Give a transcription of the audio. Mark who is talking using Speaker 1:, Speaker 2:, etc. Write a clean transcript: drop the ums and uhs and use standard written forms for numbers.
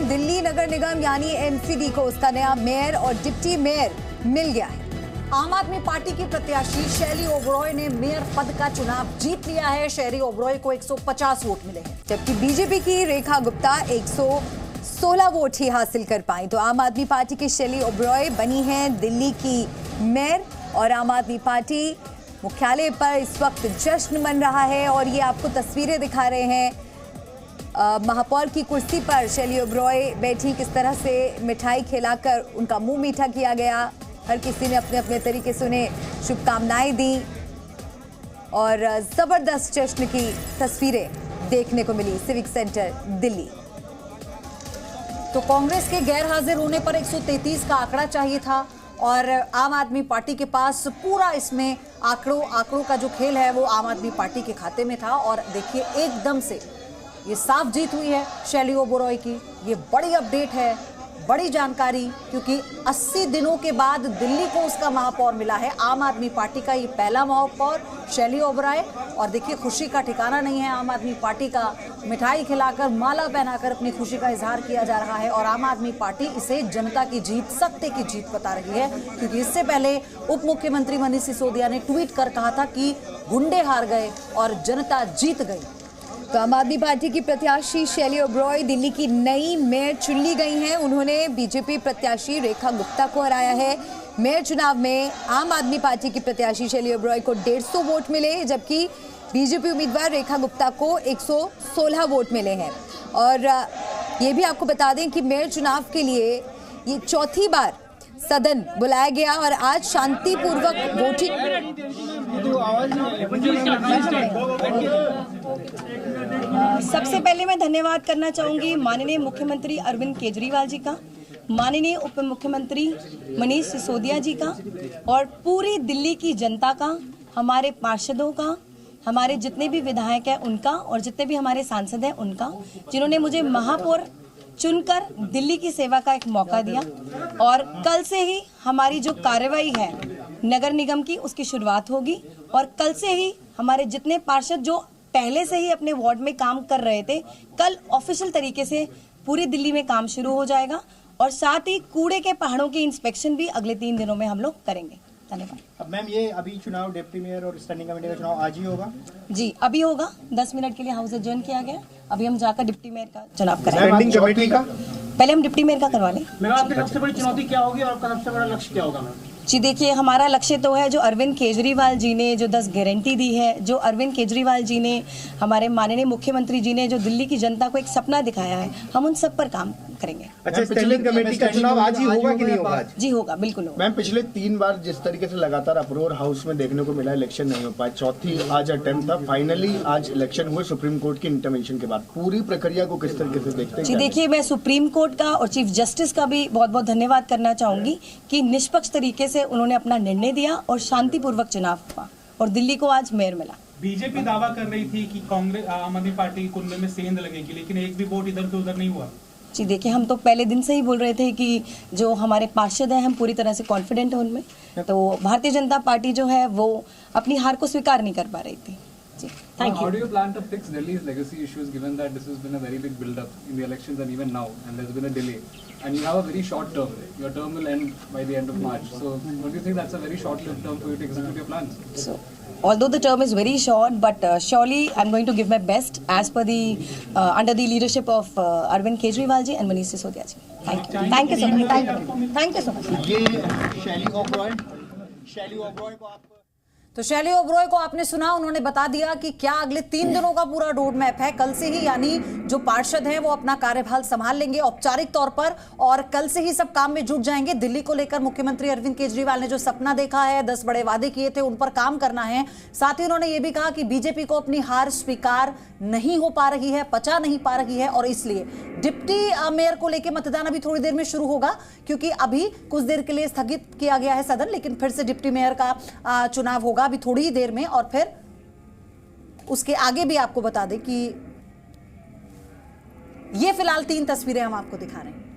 Speaker 1: दिल्ली नगर निगम यानी एमसीडी को उसका नया मेयर और डिप्टी मेयर मिल गया है।
Speaker 2: आम आदमी पार्टी की प्रत्याशी शैली ओबरॉय ने मेयर पद का चुनाव जीत लिया है। शैली ओबरॉय को 150 वोट मिले हैं,
Speaker 1: जबकि बीजेपी की रेखा गुप्ता 116 वोट ही हासिल कर पाई। तो आम आदमी पार्टी की शैली ओबरॉय बनी हैं दिल्ली की मेयर और आम आदमी पार्टी मुख्यालय पर इस वक्त जश्न मन रहा है। और ये आपको तस्वीरें दिखा रहे हैं, महापौर की कुर्सी पर शैली ओबरॉय बैठी, किस तरह से मिठाई खिलाकर उनका मुंह मीठा किया गया। हर किसी ने अपने अपने तरीके से उन्हें शुभकामनाएं दी और जबरदस्त जश्न की तस्वीरें देखने को मिली सिविक सेंटर दिल्ली।
Speaker 2: तो कांग्रेस के गैर हाजिर होने पर 133 का आंकड़ा चाहिए था और आम आदमी पार्टी के पास पूरा इसमें आंकड़ों का जो खेल है वो आम आदमी पार्टी के खाते में था। और देखिए एकदम से ये साफ जीत हुई है शैली ओबरॉय की। ये बड़ी अपडेट है, बड़ी जानकारी, क्योंकि 80 दिनों के बाद दिल्ली को उसका महापौर मिला है। आम आदमी पार्टी का ये पहला महापौर शैली ओबरॉय। और देखिए खुशी का ठिकाना नहीं है आम आदमी पार्टी का। मिठाई खिलाकर, माला पहनाकर अपनी खुशी का इजहार किया जा रहा है और आम आदमी पार्टी इसे जनता की जीत, सत्य की जीत बता रही है। क्योंकि इससे पहले उप मुख्यमंत्री मनीष सिसोदिया ने ट्वीट कर कहा था कि गुंडे हार गए और जनता जीत गई।
Speaker 1: तो आम आदमी पार्टी की प्रत्याशी शैली ओबरॉय दिल्ली की नई मेयर चुन ली गई हैं। उन्होंने बीजेपी प्रत्याशी रेखा गुप्ता को हराया है। मेयर चुनाव में आम आदमी पार्टी की प्रत्याशी शैली ओबरॉय को 150 वोट मिले, जबकि बीजेपी उम्मीदवार रेखा गुप्ता को 116 वोट मिले हैं। और ये भी आपको बता दें कि मेयर चुनाव के लिए ये चौथी बार सदन बुलाया गया और आज शांतिपूर्वक वोटिंग।
Speaker 3: सबसे पहले मैं धन्यवाद करना चाहूंगी माननीय मुख्यमंत्री अरविंद केजरीवाल जी का, माननीय उप मुख्यमंत्री मनीष सिसोदिया जी का और पूरी दिल्ली की जनता का, हमारे पार्षदों का, हमारे जितने भी विधायक हैं उनका और जितने भी हमारे सांसद हैं उनका, जिन्होंने मुझे महापौर चुनकर दिल्ली की सेवा का एक मौका दिया। और कल से ही हमारी जो कार्रवाई है नगर निगम की उसकी शुरुआत होगी और कल से ही हमारे जितने पार्षद जो पहले से ही अपने वार्ड में काम कर रहे थे, कल ऑफिशियल तरीके से पूरी दिल्ली में काम शुरू हो जाएगा। और साथ ही कूड़े के पहाड़ों की इंस्पेक्शन भी अगले 3 दिनों में हम लोग करेंगे। धन्यवाद।
Speaker 4: अब मैम ये अभी चुनाव डिप्टी मेयर और स्टैंडिंग कमेटी का चुनाव आज ही होगा?
Speaker 3: जी अभी होगा। 10 मिनट के लिए हाउस एडजर्न किया गया। अभी हम जाकर डिप्टी मेयर का चुनाव करेंगे।
Speaker 4: स्टैंडिंग कमेटी का
Speaker 3: पहले हम डिप्टी मेयर का करवा लें।
Speaker 4: मैम आपकी सबसे बड़ी चुनौती क्या होगी और आपका सबसे बड़ा लक्ष्य क्या होगा? मैम
Speaker 3: जी देखिए, हमारा लक्ष्य तो है जो अरविंद केजरीवाल जी ने जो 10 गारंटी दी है, जो अरविंद केजरीवाल जी ने, हमारे माननीय मुख्यमंत्री जी ने जो दिल्ली की जनता को एक सपना दिखाया है, हम उन सब पर काम करेंगे।
Speaker 4: अच्छा, स्टैंडिंग कमेटी का चुनाव आज ही होगा कि नहीं होगा?
Speaker 3: जी होगा, बिल्कुल होगा।
Speaker 4: मैम पिछले 3 बार जिस तरीके से लगातार अप्रोर हाउस में देखने को मिला, इलेक्शन नहीं हो पाया, चौथी आज अटेम्प्ट था, फाइनली आज इलेक्शन हुए सुप्रीम कोर्ट की इंटरवेंशन के बाद। पूरी प्रक्रिया को किस तरीके से देखते हैं?
Speaker 3: जी देखिए, मैं सुप्रीम कोर्ट का और चीफ जस्टिस का भी बहुत बहुत धन्यवाद करना चाहूंगी कि निष्पक्ष तरीके से उन्होंने अपना निर्णय दिया और शांतिपूर्वक चुनाव हुआ और दिल्ली को आज मेयर मिला।
Speaker 5: बीजेपी दावा कर रही थी कि कांग्रेस आम आदमी पार्टी के कुंबे में सेंध लगेगी, लेकिन एक भी वोट इधर से उधर नहीं हुआ।
Speaker 3: जी देखिए, हम तो पहले दिन से ही बोल रहे थे कि जो हमारे पार्षद हैं हम पूरी तरह से कॉन्फिडेंट हैं उनमें। तो भारतीय जनता पार्टी जो है वो अपनी हार को स्वीकार नहीं कर पा रही थी। जी, thank you.
Speaker 6: How do you plan to fix Delhi's legacy issues given that this has been a very big build-up in the elections and even now, and there's been a delay, and you have a very short term. Your term will end by the end of March. So, don't you think that's a very short-lived term for you to execute your plans?
Speaker 3: So, although the term is very short, but surely I'm going to give my best as per the under the leadership of Arvind Kejriwal ji and Manish Sisodia ji. Thank you. Thank you so much. Thank you so much.
Speaker 4: ये शैली ओबरॉय को आप
Speaker 2: तो शैली ओबरॉय को आपने सुना, उन्होंने बता दिया कि क्या अगले 3 दिनों का पूरा रोड मैप है। कल से ही यानी जो पार्षद हैं वो अपना कार्यभार संभाल लेंगे औपचारिक तौर पर और कल से ही सब काम में जुट जाएंगे। दिल्ली को लेकर मुख्यमंत्री अरविंद केजरीवाल ने जो सपना देखा है, 10 बड़े वादे किए थे, उन पर काम करना है। साथ ही उन्होंने ये भी कहा कि बीजेपी को अपनी हार स्वीकार नहीं हो पा रही है, पचा नहीं पा रही है और इसलिए डिप्टी मेयर को लेकर मतदान अभी थोड़ी देर में शुरू होगा, क्योंकि अभी कुछ देर के लिए स्थगित किया गया है सदन, लेकिन फिर से डिप्टी मेयर का चुनाव होगा अभी थोड़ी ही देर में। और फिर उसके आगे भी आपको बता दें कि ये फिलहाल 3 तस्वीरें हम आपको दिखा रहे हैं।